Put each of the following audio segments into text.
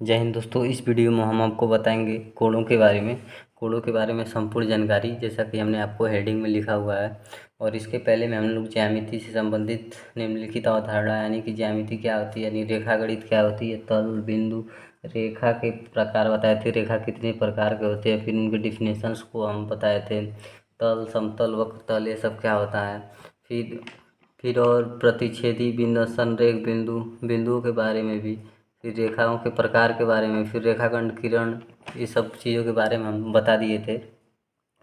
जय हिंद दोस्तों। इस वीडियो में हम आपको बताएंगे कोडों के बारे में। कोडों के बारे में संपूर्ण जानकारी, जैसा कि हमने आपको हेडिंग में लिखा हुआ है। और इसके पहले में हम लोग ज्यामिति से संबंधित निम्नलिखित अवधारणा, यानी कि ज्यामिति क्या होती है, यानी रेखा गणित क्या होती है, तल बिंदु रेखा के प्रकार बताए थे, रेखा कितने प्रकार के होते हैं, फिर उनके डिफिनेशंस को हम बताए थे, तल समतल वक्र तल ये सब क्या होता है। फिर और प्रतिच्छेदी बिंदु संरेख बिंदुओं के बारे में भी, फिर रेखाओं के प्रकार के बारे में, फिर रेखाखंड किरण, ये सब चीज़ों के बारे में हम बता दिए थे।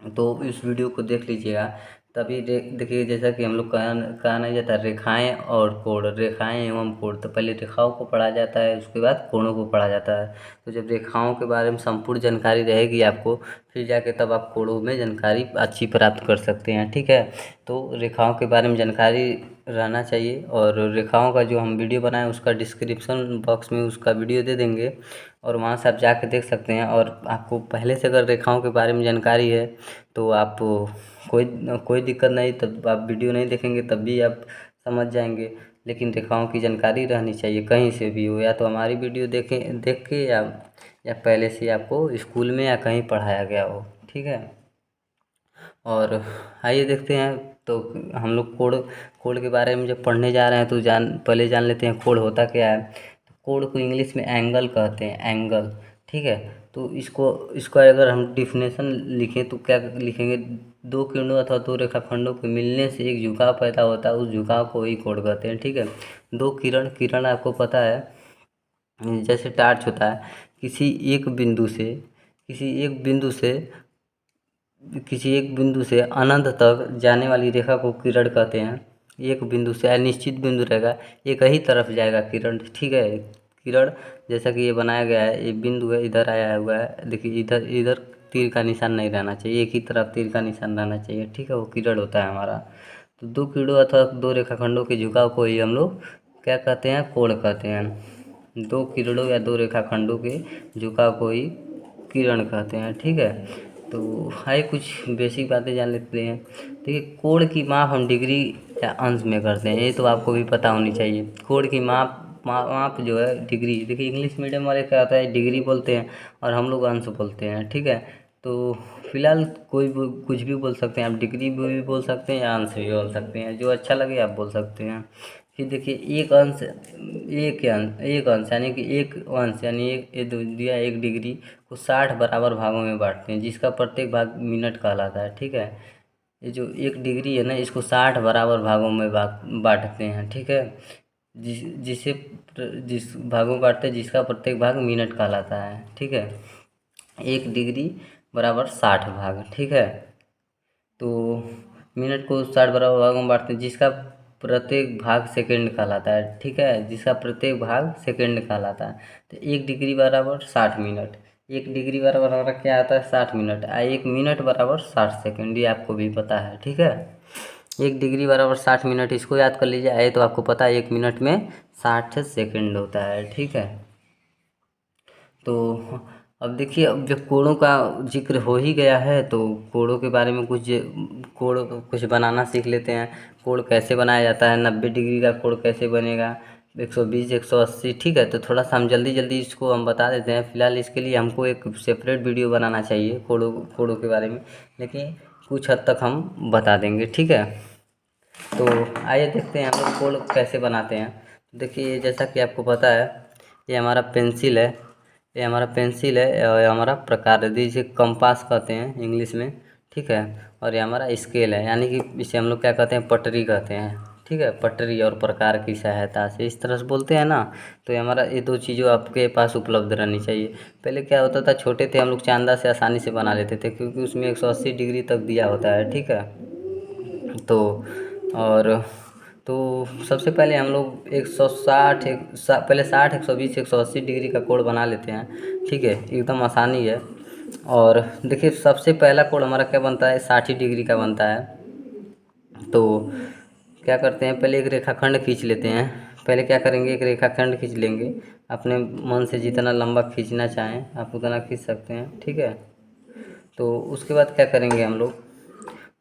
तो इस वीडियो को देख लीजिएगा, तभी देखिए, जैसा कि हम लोग कहा नहीं जाता रेखाएं और कोण, रेखाएं एवं कोण। तो पहले रेखाओं को पढ़ा जाता है, उसके बाद कोणों को पढ़ा जाता है। तो जब रेखाओं के बारे में संपूर्ण जानकारी रहेगी आपको, फिर जाके तब आप कोणों में जानकारी अच्छी प्राप्त कर सकते हैं। ठीक है, तो रेखाओं के बारे में जानकारी रहना चाहिए। और रेखाओं का जो हम वीडियो बनाए उसका डिस्क्रिप्शन बॉक्स में उसका वीडियो दे देंगे, और वहाँ से आप जाके देख सकते हैं। और आपको पहले से अगर रेखाओं के बारे में जानकारी है तो आप कोई कोई दिक्कत नहीं, तब आप वीडियो नहीं देखेंगे तब भी आप समझ जाएंगे। लेकिन रेखाओं की जानकारी रहनी चाहिए, कहीं से भी हो, या तो हमारी वीडियो देख के, या पहले से आपको स्कूल में या कहीं पढ़ाया गया हो। ठीक है, और आइए देखते हैं। तो हम लोग कोड के बारे में जब पढ़ने जा रहे हैं तो पहले जान लेते हैं कोड होता क्या है। तो कोड को इंग्लिश में एंगल कहते हैं, एंगल। ठीक है, तो इसको इसका अगर हम डिफिनेशन लिखें तो क्या लिखेंगे, दो किरणों अथवा दो रेखाखंडों के मिलने से एक झुकाव पैदा होता है, उस झुकाव को ही कोड कहते हैं। ठीक है, दो किरण आपको पता है, जैसे टार्च होता है, किसी एक बिंदु से किसी एक बिंदु से किसी एक बिंदु से अनंत तक जाने वाली रेखा को किरण कहते हैं। एक बिंदु से अनिश्चित बिंदु रहेगा, एक ही तरफ जाएगा किरण। ठीक है, किरण जैसा कि ये बनाया गया है, ये बिंदु है, इधर आया हुआ है, देखिए इधर इधर तीर का निशान नहीं रहना चाहिए, एक ही तरफ तीर का निशान रहना चाहिए। ठीक है, वो किरण होता है हमारा। तो दो किरणों अथवा दो रेखाखंडों के झुकाव को ही हम लोग क्या कहते हैं, कोण कहते हैं। दो किरणों या दो रेखाखंडों के झुकाव को ही किरण कहते हैं। ठीक है, तो हाई कुछ बेसिक बातें जान लेते हैं। देखिए, कोण की माप हम डिग्री या अंश में करते हैं, ये तो आपको भी पता होनी चाहिए। कोण की माप जो है डिग्री। देखिए, इंग्लिश मीडियम वाले क्या होता है, डिग्री बोलते हैं और हम लोग अंश बोलते हैं। ठीक है, तो फिलहाल कोई कुछ भी बोल सकते हैं आप, डिग्री भी बोल सकते हैं या अंश भी बोल सकते हैं, जो अच्छा लगे आप बोल सकते हैं। फिर देखिए, एक अंश यानी कि एक अंश यानी एक ये दिया, एक डिग्री को 60 बराबर भागों में बांटते हैं, जिसका प्रत्येक भाग मिनट कहलाता है। ठीक है, ये जो एक डिग्री है ना, इसको 60 बराबर भागों में बांटते हैं। ठीक है, जिस भागों में बांटते हैं जिसका प्रत्येक भाग मिनट कहलाता है। ठीक है, एक डिग्री बराबर 60 भाग। ठीक है, तो मिनट को 60 बराबर भागों में बांटते हैं, जिसका प्रत्येक भाग सेकंड कहलाता है। ठीक है, जिसका प्रत्येक भाग सेकंड कहलाता है। तो एक डिग्री बराबर 60 मिनट, एक डिग्री बराबर हमारा क्या आता है, 60 मिनट। एक मिनट बराबर 60 सेकंड, ये आपको भी पता है। ठीक है, एक डिग्री बराबर 60 मिनट, इसको याद कर लीजिए। आए तो आपको पता है एक मिनट में 60 सेकंड होता है। ठीक है, तो अब देखिए, अब जब कोणों का जिक्र हो ही गया है तो कोणों के बारे में कोण कुछ बनाना सीख लेते हैं। कोण कैसे बनाया जाता है, 90 डिग्री का कोण कैसे बनेगा, 120 180। ठीक है, तो थोड़ा सा हम जल्दी जल्दी इसको हम बता देते हैं। फिलहाल इसके लिए हमको एक सेपरेट वीडियो बनाना चाहिए कोणों के बारे में, लेकिन कुछ हद तक हम बता देंगे। ठीक है, तो आइए देखते हैं हम लोग कोण कैसे बनाते हैं। देखिए, जैसा कि आपको पता है, ये हमारा पेंसिल है, ये हमारा पेंसिल है, और ये हमारा प्रकार है, जिसे कंपास कहते हैं इंग्लिश में। ठीक है, और ये हमारा स्केल है, यानी कि इसे हम लोग क्या कहते हैं, पटरी कहते हैं। ठीक है, पटरी और प्रकार की सहायता से इस तरह से बोलते हैं ना। तो ये हमारा ये दो चीज़ों आपके पास उपलब्ध रहनी चाहिए। पहले क्या होता था, छोटे थे हम लोग, चांदा से आसानी से बना लेते थे, क्योंकि उसमें 180 डिग्री तक दिया होता है। ठीक है, तो और तो सबसे पहले हम लोग 160 पहले 60 120 180 डिग्री का कोण बना लेते हैं। ठीक है, एकदम आसानी है। और देखिए, सबसे पहला कोण हमारा क्या बनता है, 60 डिग्री का बनता है। तो क्या करते हैं, पहले एक रेखाखंड खींच लेते हैं। पहले क्या करेंगे, एक रेखाखंड खींच लेंगे, अपने मन से जितना लंबा खींचना चाहें आप उतना खींच सकते हैं। ठीक है, तो उसके बाद क्या करेंगे हम लोग,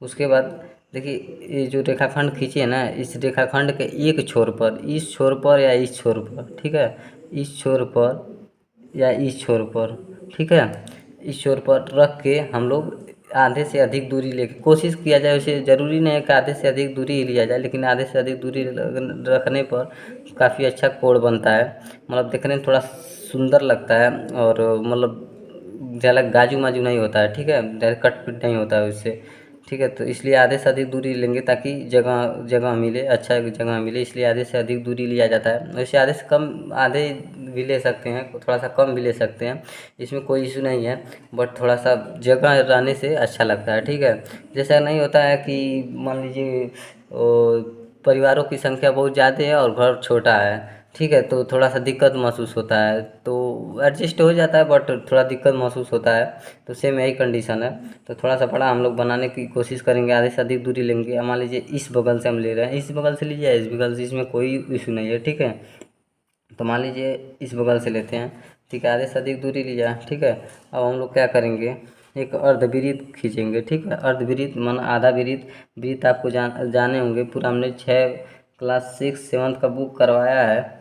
उसके बाद देखिए, ये जो रेखाखंड खींचे है ना, इस रेखाखंड के एक छोर पर, इस छोर पर या इस छोर पर, ठीक है, इस छोर पर या इस छोर पर, ठीक है। इस छोर पर रख के हम लोग आधे से अधिक दूरी लेके कोशिश किया जाए। उसे ज़रूरी नहीं है कि आधे से अधिक दूरी ही लिया जाए, लेकिन आधे से अधिक दूरी रखने पर काफ़ी अच्छा कोण बनता है। मतलब देखने में थोड़ा सुंदर लगता है और मतलब ज़्यादा गाजू माजू नहीं होता है, ठीक है। ज़्यादा कट पिट नहीं होता है उससे, ठीक है। तो इसलिए आधे से अधिक दूरी लेंगे ताकि जगह जगह मिले, अच्छा जगह मिले, इसलिए आधे से अधिक दूरी लिया जाता है। वैसे आधे से कम आधे भी ले सकते हैं, थोड़ा सा कम भी ले सकते हैं, इसमें कोई इशू नहीं है। बट थोड़ा सा जगह रहने से अच्छा लगता है, ठीक है। जैसा नहीं होता है कि मान लीजिए परिवारों की संख्या बहुत ज़्यादा है और घर छोटा है, ठीक है, तो थोड़ा सा दिक्कत महसूस होता है, तो एडजस्ट हो जाता है बट थोड़ा दिक्कत महसूस होता है। तो सेम यही कंडीशन है। तो थोड़ा सा बड़ा हम लोग बनाने की कोशिश करेंगे, आधे से अधिक दूरी लेंगे। मान लीजिए इस बगल से हम ले रहे हैं, इस बगल से लीजिए, इस बगल से, इसमें कोई इशू नहीं है, ठीक है। तो मान लीजिए इस बगल से लेते हैं, ठीक है, आधे से अधिक दूरी लिया, ठीक है। अब हम लोग क्या करेंगे, एक अर्धवृत्त खींचेंगे, ठीक है। अर्धवृत्त माना आधा वृत्त। वृत्त आपको जाने होंगे, पूरा हमने 6 क्लास 6 7 का बुक करवाया है,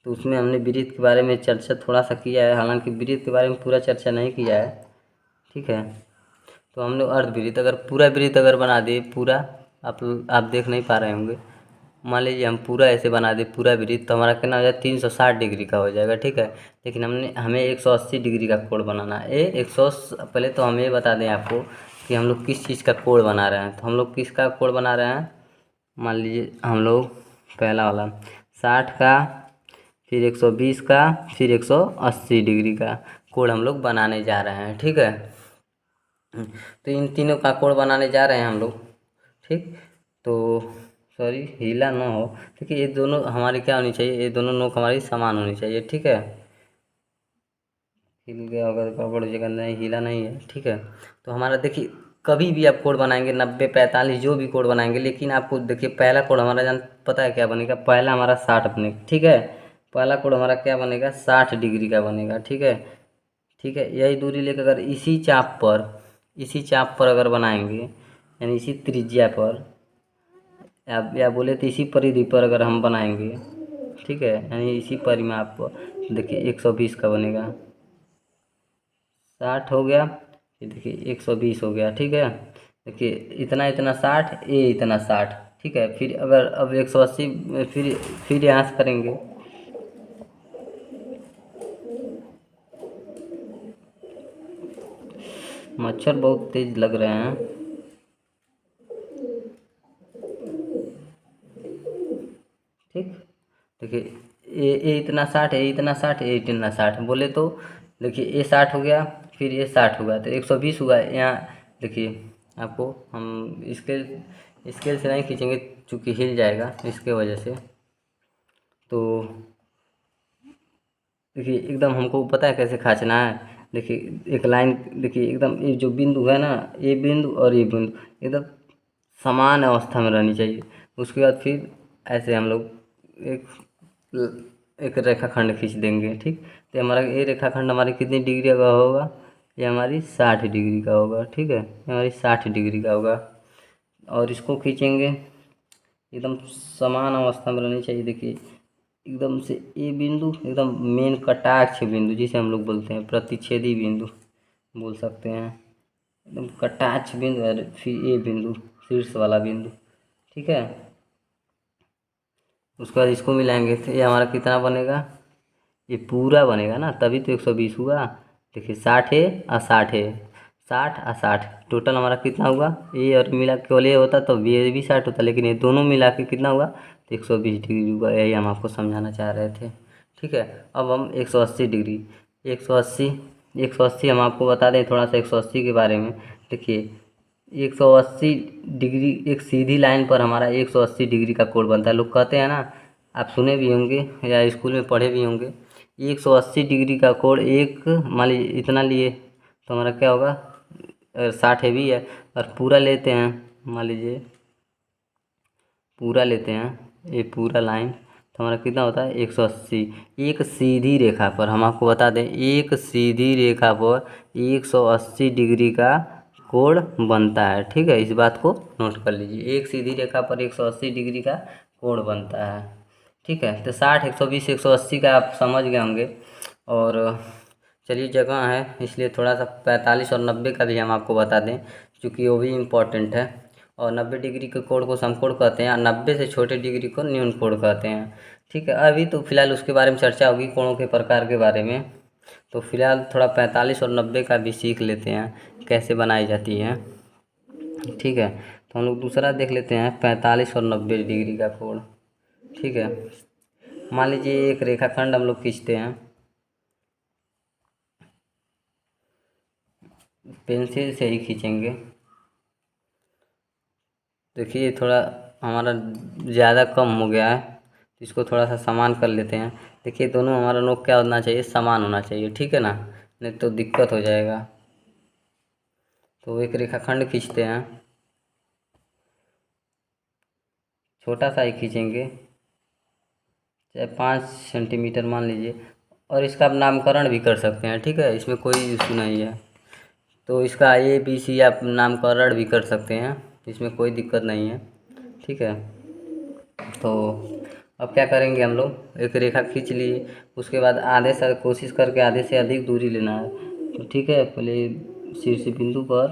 तो उसमें हमने वृत्त के बारे में चर्चा थोड़ा सा किया है, हालांकि वृत्त के बारे में पूरा चर्चा नहीं किया है, ठीक है। तो हम लोग अर्धवृत्त अगर पूरा वृत्त अगर बना दिए पूरा, आप देख नहीं पा रहे होंगे, मान लीजिए हम पूरा ऐसे बना दें पूरा वृत्त, तो हमारा कितना हो जाएगा, 360 डिग्री का हो जाएगा, ठीक है। लेकिन हमें 180 डिग्री का कोण बनाना है। 100 पहले तो हम ये बता दें आपको कि हम लोग किस चीज़ का कोण बना रहे हैं। तो हम लोग किसका कोण बना रहे हैं, मान लीजिए हम लोग पहला वाला 60 का, फिर 120 का, फिर 180 डिग्री का कोण हम लोग बनाने जा रहे हैं, ठीक है। तो इन तीनों का कोण बनाने जा रहे हैं हम लोग, ठीक। तो सॉरी हीला ना हो, क्योंकि ये दोनों हमारी क्या होनी चाहिए, ये दोनों नोक हमारी समान होनी चाहिए, ठीक है। हिल गया होगा तो गड़बड़ हो जाएगा, नहीं हिला नहीं है, ठीक है। तो हमारा देखिए कभी भी आप कोड बनाएंगे 90 45 जो भी कोड बनाएंगे, लेकिन आपको देखिए पहला कोड हमारा जान पता है क्या बनेगा, पहला हमारा 60 बनेगा, ठीक है। पहला कोड हमारा क्या बनेगा, 60 डिग्री का बनेगा, ठीक है। ठीक है, यही दूरी लेकर अगर इसी चाप पर अगर बनाएंगे, यानी इसी त्रिज्या पर, या बोले तो इसी परिधि पर अगर हम बनाएंगे, ठीक है, यानी इसी परिमाप पर देखिए 120 का बनेगा, 60 हो गया, ये देखिए 120 हो गया, ठीक है। देखिए इतना इतना 60, ये इतना 60, ठीक है। फिर अगर अब 180 फिर यहाँ से करेंगे, मच्छर बहुत तेज लग रहे हैं, ठीक। देखिए ये इतना 60 है, ये इतना 60, ये इतना 60 बोले तो देखिए ये 60 हो गया, फिर ये 60 हुआ, तो 120 हुआ यहाँ। देखिए आपको हम स्केल से नहीं खींचेंगे चूँकि हिल जाएगा इसके वजह से। तो देखिए एकदम हमको पता है कैसे खींचना है। देखिए एक लाइन, देखिए एकदम ये जो बिंदु है ना, ये बिंदु और ये बिंदु एकदम समान अवस्था में रहनी चाहिए। उसके बाद फिर ऐसे हम लोग एक एक रेखाखंड खींच देंगे, ठीक। तो हमारा ये रेखाखंड हमारी कितनी डिग्री का होगा, ये हमारी 60 डिग्री का होगा, ठीक है, ये हमारी 60 डिग्री का होगा। और इसको खींचेंगे एकदम समान अवस्था में रहनी चाहिए। देखिए एकदम से ये बिंदु एकदम मेन कटाक्ष बिंदु जिसे हम लोग बोलते हैं, प्रतिच्छेदी बिंदु बोल सकते हैं, एकदम कटाक्ष बिंदु है। फिर ये बिंदु शीर्ष वाला बिंदु, ठीक है। उसके बाद इसको मिलाएंगे तो ये हमारा कितना बनेगा, ये पूरा बनेगा ना, तभी तो 120 हुआ। देखिए 60 है और 60 है, 60 और 60 टोटल हमारा कितना हुआ, ये और मिला केवल ये होता तो ये भी 60 होता, लेकिन ये दोनों मिला के कितना हुआ, तो 120 डिग्री हुआ। यही हम आपको समझाना चाह रहे थे, ठीक है। अब हम 180 डिग्री, 180 180 हम आपको बता दें थोड़ा सा 180 के बारे में। देखिए 180 डिग्री एक सीधी लाइन पर हमारा 180 डिग्री का कोण बनता है। लोग कहते हैं ना, आप सुने भी होंगे या स्कूल में पढ़े भी होंगे, 180 डिग्री का कोण एक, मान लीजिए इतना लिए तो हमारा क्या होगा, अगर 60 है भी है और पूरा लेते हैं, मान लीजिए पूरा लेते हैं ये पूरा लाइन, तो हमारा कितना होता है 180। एक सीधी रेखा पर हम आपको बता दें, एक सीधी रेखा पर 180 डिग्री का कोण बनता है, ठीक है। इस बात को नोट कर लीजिए, एक सीधी रेखा पर 180 डिग्री का कोण बनता है, ठीक है। तो 60 120 180 का आप समझ गए होंगे। और चलिए जगह है इसलिए थोड़ा सा 45 और 90 का भी हम आपको बता दें, क्योंकि वो भी इम्पोर्टेंट है। और 90 डिग्री के कोण को समकोण कहते हैं और 90 से छोटे डिग्री को न्यून कोण कहते हैं। ठीक है, अभी तो फिलहाल उसके बारे में चर्चा होगी, कोणों के प्रकार के बारे में। तो फिलहाल थोड़ा 45 और 90 का भी सीख लेते हैं कैसे बनाई जाती है। ठीक है, तो हम लोग दूसरा देख लेते हैं 45 और 90 डिग्री का कोण। ठीक है, मान लीजिए एक रेखाखंड हम लोग खींचते हैं, पेंसिल से ही खींचेंगे। देखिए थोड़ा हमारा ज़्यादा कम हो गया है, तो इसको थोड़ा सा समान कर लेते हैं। देखिए दोनों हमारा नोक क्या होना चाहिए, समान होना चाहिए। ठीक है ना, नहीं तो दिक्कत हो जाएगा। तो एक रेखाखंड खींचते हैं, छोटा सा ही खींचेंगे, चाहे 5 सेंटीमीटर मान लीजिए। और इसका आप नामकरण भी कर सकते हैं। ठीक है, इसमें कोई इशू नहीं है। तो इसका ABC आप नामकरण भी कर सकते हैं, इसमें कोई दिक्कत नहीं है। ठीक है, तो अब क्या करेंगे, हम लोग एक रेखा खींच लिए, उसके बाद आधे से कोशिश करके आधे से अधिक दूरी लेना है। तो ठीक है, पहले शीर्ष बिंदु पर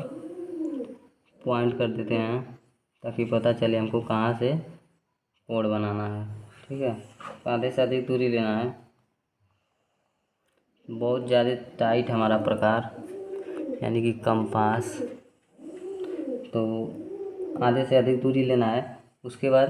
पॉइंट कर देते हैं ताकि पता चले हमको कहाँ से कोण बनाना है। ठीक है, तो आधे से अधिक दूरी लेना है। बहुत ज़्यादा टाइट हमारा प्रकार यानी कि कंपास, तो आधे से अधिक दूरी लेना है। उसके बाद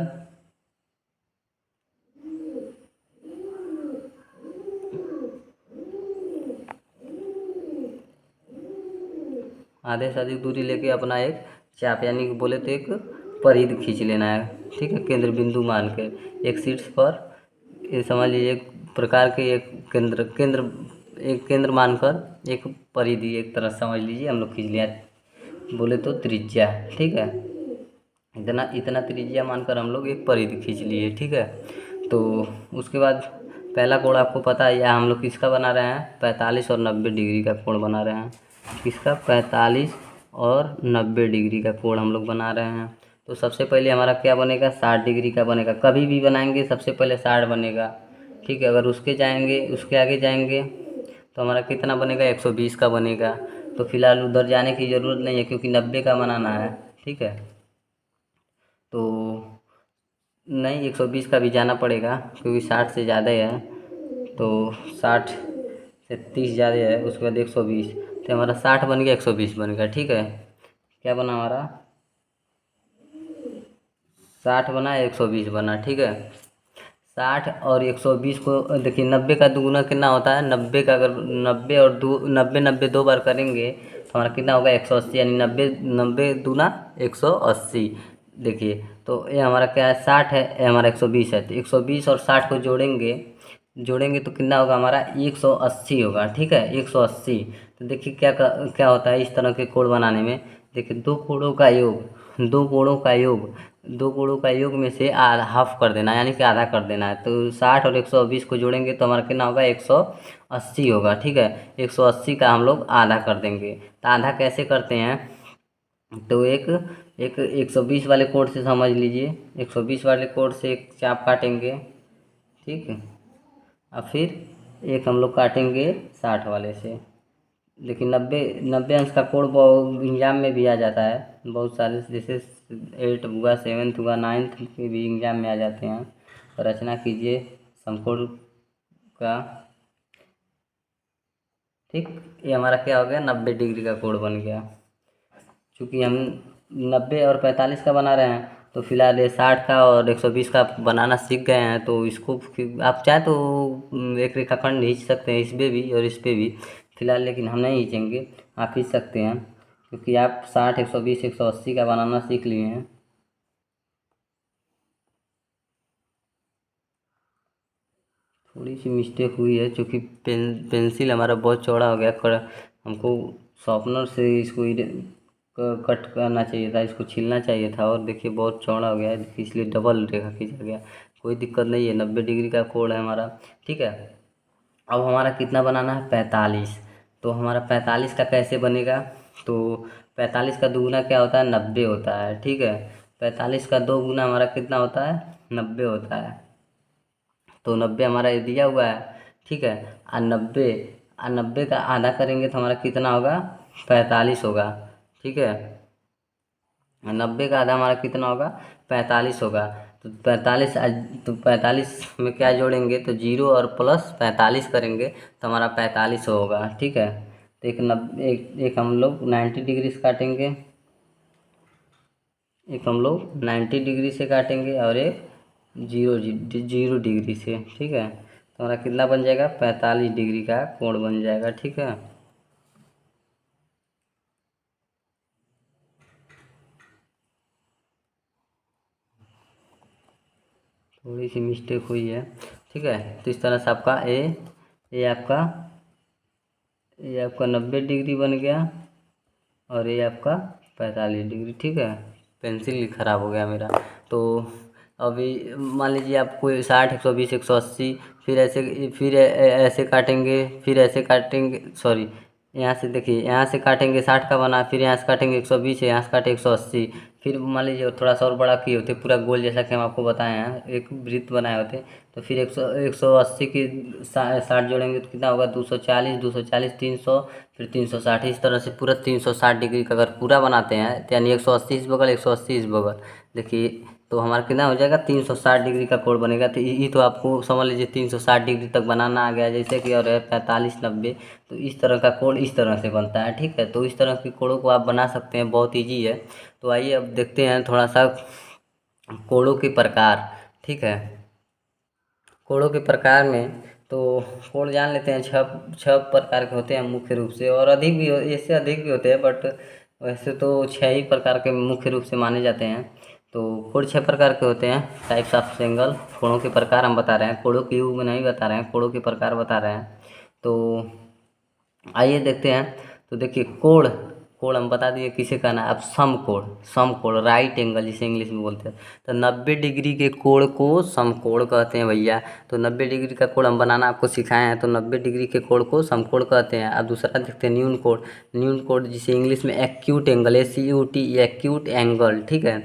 आधे से अधिक दूरी लेके अपना एक चाप यानी कि बोले तो एक परिध खींच लेना है। ठीक है, केंद्र बिंदु मान के एक शीर्ष पर ये समझ लीजिए एक प्रकार के एक केंद्र मानकर एक परिधि एक तरह समझ लीजिए हम लोग खींच लिया, बोले तो त्रिज्या। ठीक है, इतना इतना त्रिज्या मानकर हम लोग एक परिधि खींच लिए। ठीक है, तो उसके बाद पहला कोण आपको पता है, या हम लोग किसका बना रहे हैं, 45 और 90 डिग्री का कोण बना रहे हैं। किसका, 45 और 90 डिग्री का कोण हम लोग बना रहे हैं। तो सबसे पहले हमारा क्या बनेगा, 60 डिग्री का बनेगा। कभी भी बनाएंगे सबसे पहले 60 बनेगा। ठीक है, अगर उसके आगे जाएंगे तो हमारा कितना बनेगा, 120 का बनेगा। तो फिलहाल उधर जाने की ज़रूरत नहीं है क्योंकि 90 का बनाना है। ठीक है, तो नहीं 120 का भी जाना पड़ेगा क्योंकि 60 से ज़्यादा है। तो 60 से 30 ज़्यादा है, उसके बाद 120, तो हमारा 60 बन गया, 120 बन गया। ठीक है, क्या बना हमारा, 60 बना, 120 बना। ठीक है, 60 और 120 को देखिए 90 का दुगुना कितना होता है, 90 का अगर 90 और 90 दो बार करेंगे तो हमारा कितना होगा, 180, यानी 90 90 दूना 180। देखिए तो ये हमारा क्या है, 60 है, ये हमारा 120 है। तो 120 और 60 को जोड़ेंगे जोड़ेंगे तो कितना होगा हमारा, 180 होगा। ठीक है, 180। तो देखिए क्या होता है इस तरह के कोण बनाने में। देखिए दो कोणों का योग में से आधा हाफ कर देना है, यानी कि आधा कर देना है। तो 60 और 120 को जोड़ेंगे तो हमारा कितना होगा, 180 होगा। ठीक है, 180 का हम लोग आधा कर देंगे। तो आधा कैसे करते हैं, तो एक एक 120 वाले कोण से समझ लीजिए, 120 वाले कोण से एक चाप काटेंगे। ठीक है, और फिर एक हम लोग काटेंगे 60 वाले से। लेकिन 90 अंश का कोण एग्जाम में भी आ जाता है बहुत सारे, जैसे 8 हुआ, 7th हुआ, 9th के भी एग्जाम में आ जाते हैं। तो रचना कीजिए समकोण का। ठीक, ये हमारा क्या हो गया, 90 डिग्री का कोण बन गया। चूँकि हम 90 और 45 का बना रहे हैं तो फिलहाल ये 60 का और 120 का बनाना सीख गए हैं। तो इसको आप चाहे तो एक रेखाखंड खींच सकते हैं, इस पे भी और इस पे भी। फिलहाल लेकिन हम नहीं खींचेंगे, आप खींच सकते हैं क्योंकि आप 60 120 180 का बनाना सीख लिए हैं। थोड़ी सी मिस्टेक हुई है क्योंकि पेंसिल हमारा बहुत चौड़ा हो गया। हमको शॉर्पनर से इसको कट करना चाहिए था, इसको छीलना चाहिए था। और देखिए बहुत चौड़ा हो गया है, इसलिए डबल रेखा खींचा गया। कोई दिक्कत नहीं है, 90 डिग्री का कोण है हमारा। ठीक है, अब हमारा कितना बनाना है, 45। तो हमारा 45 का कैसे बनेगा, तो 45 का दुगुना क्या होता है, 90 होता है। ठीक है, 45 का दो गुना हमारा कितना होता है, 90 होता है। तो 90 हमारा ये दिया हुआ है। ठीक है, और 90 90 का आधा करेंगे तो हमारा कितना होगा, 45 होगा। ठीक है, 90 का आधा हमारा कितना होगा, 45 होगा। तो 45, तो 45 में क्या जोड़ेंगे, तो जीरो और प्लस 45 करेंगे तो हमारा 45 होगा। ठीक है, तो एक हम लोग 90 डिग्री से काटेंगे, एक हम लोग 90 डिग्री से काटेंगे और एक जीरो डिग्री से। ठीक है, तो हमारा कितना बन जाएगा, 45 डिग्री का कोण बन जाएगा। ठीक है, थोड़ी सी मिस्टेक हुई है। ठीक है, तो इस तरह से आपका ए आपका ये आपका 90 डिग्री बन गया और ये आपका 45 डिग्री। ठीक है, पेंसिल ही ख़राब हो गया मेरा। तो अभी मान लीजिए आपको 60, 120, 180, फिर ऐसे काटेंगे, फिर ऐसे काटेंगे, सॉरी, यहाँ से देखिए, यहाँ से काटेंगे 60 का बना, फिर यहाँ से काटेंगे 120, यहाँ से काटे 180, फिर मान लीजिए थोड़ा सा और बड़ा किए होते पूरा गोल, जैसा कि हम आपको बताए हैं, एक वृत्त बनाए होते, तो फिर 180 की 60 जोड़ेंगे तो कितना होगा, 240, 240, 300, फिर 360, इस तरह से पूरा 360 डिग्री का अगर पूरा बनाते हैं, तो यानी 180 इस बगल, 180 इस बगल, देखिए, तो हमारा कितना हो जाएगा, 360 डिग्री का कोण बनेगा। तो ये तो आपको समझ लीजिए 360 डिग्री तक बनाना आ गया, जैसे कि और है 45, 90, तो इस तरह का कोण इस तरह से बनता है। ठीक है, तो इस तरह के कोणों को आप बना सकते हैं, बहुत ईजी है। तो आइए अब देखते हैं थोड़ा सा कोणों के प्रकार। ठीक है, कोणों के प्रकार में तो कोण जान लेते हैं, छह छह प्रकार के होते हैं मुख्य रूप से, और अधिक भी इससे अधिक भी होते हैं, बट वैसे तो 6 ही प्रकार के मुख्य रूप से माने जाते हैं। तो कोण 6 प्रकार के होते हैं, टाइप्स ऑफ एंगल, कोणों के प्रकार हम बता रहे हैं, कोणों की युग में नहीं बता रहे हैं, कोणों के प्रकार बता रहे हैं। तो आइए देखते हैं। तो देखिए, कोण कोण हम बता दिए किसे कहना है, अब समकोण, समकोण राइट एंगल जिसे इंग्लिश में बोलते हैं, तो 90 डिग्री के कोण को समकोण कहते हैं भैया। तो 90 डिग्री का कोण हम बनाना आपको सिखाए हैं, तो 90 डिग्री के कोण को समकोण कहते हैं। अब दूसरा देखते हैं न्यून कोण, न्यून कोण जिसे इंग्लिश में acute angle, ACUT, acute angle. ठीक है,